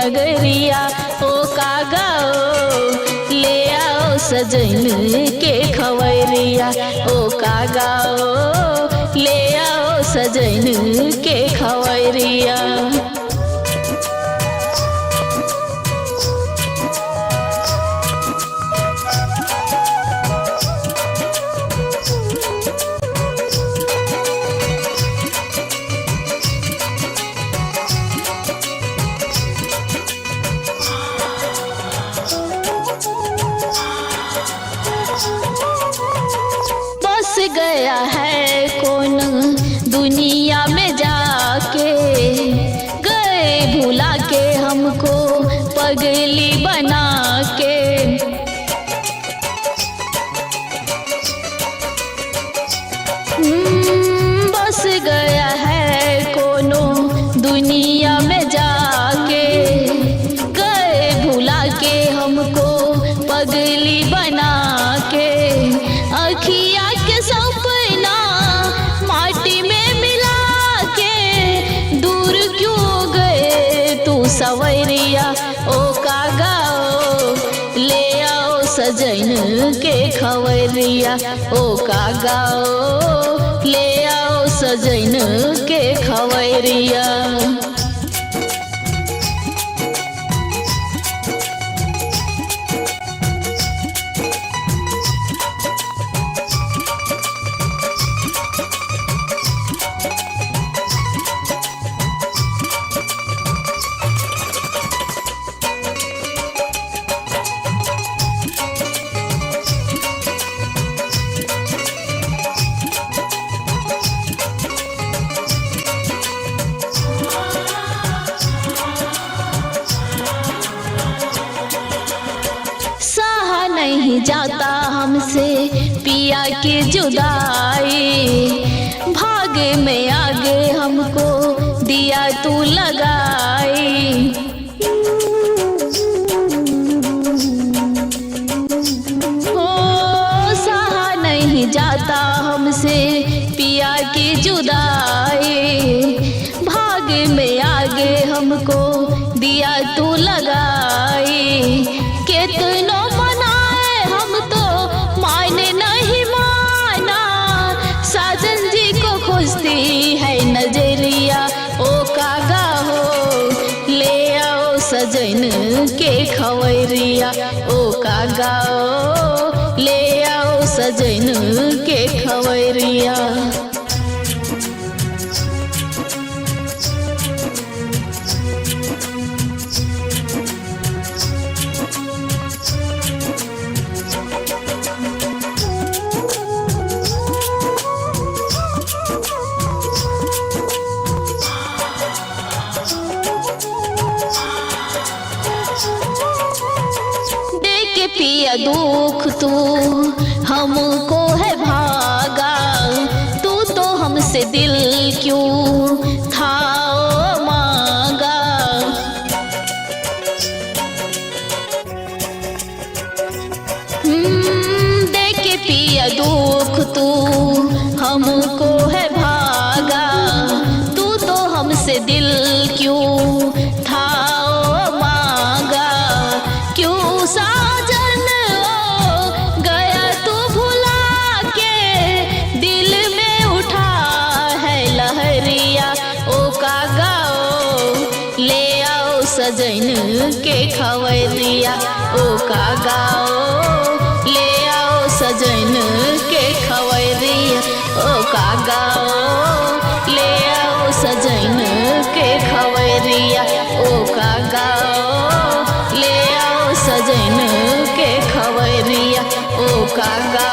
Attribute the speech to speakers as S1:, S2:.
S1: नगरिया ओ कागा ले आओ सजन के खवरिया ओ कागा ले आओ सजन के खवरिया। बस गया है कौन दुनिया में जाके, गए भुला के हमको पगली बना के। बस गया है कोनो दुनिया में जाके, गए भुला के हमको पगली बना के। अखिया के सपना माटी में मिला के, दूर क्यों गए तू सवरिया ओ कागा ले आओ सजन के खवरिया ओ कागा ले आओ सजन के खवरिया। सहा नहीं जाता हमसे पिया की जुदाई, भागे में आगे हमको दिया तू लगाई। हो सहा नहीं जाता हमसे पिया की जुदाई, भागे में आगे हमको दिया तू लगाई। कितनो मनाए हम तो माने नहीं माना, साजन जी को खोजती है नजरिया ओ कागा ले आओ सजन के खवरिया ओ कागा ले आओ सजन के खवरिया। पिया दुख तू हमको है भागा, तू तो हमसे दिल क्यों था मांगा। देख पिया दुख तू हमको है भागा, तू तो हमसे दिल क्यों था मांगा। क्यों साजन गया तू भुला के, दिल में उठा है लहरिया ओ कागा ले आओ सजन के खवरिया ओ कागा ले आओ सजन के खवरिया ओ कागा ले आओ सजन के खवरिया ओ कागा ले आओ सजन के खवरिया ओ कागा।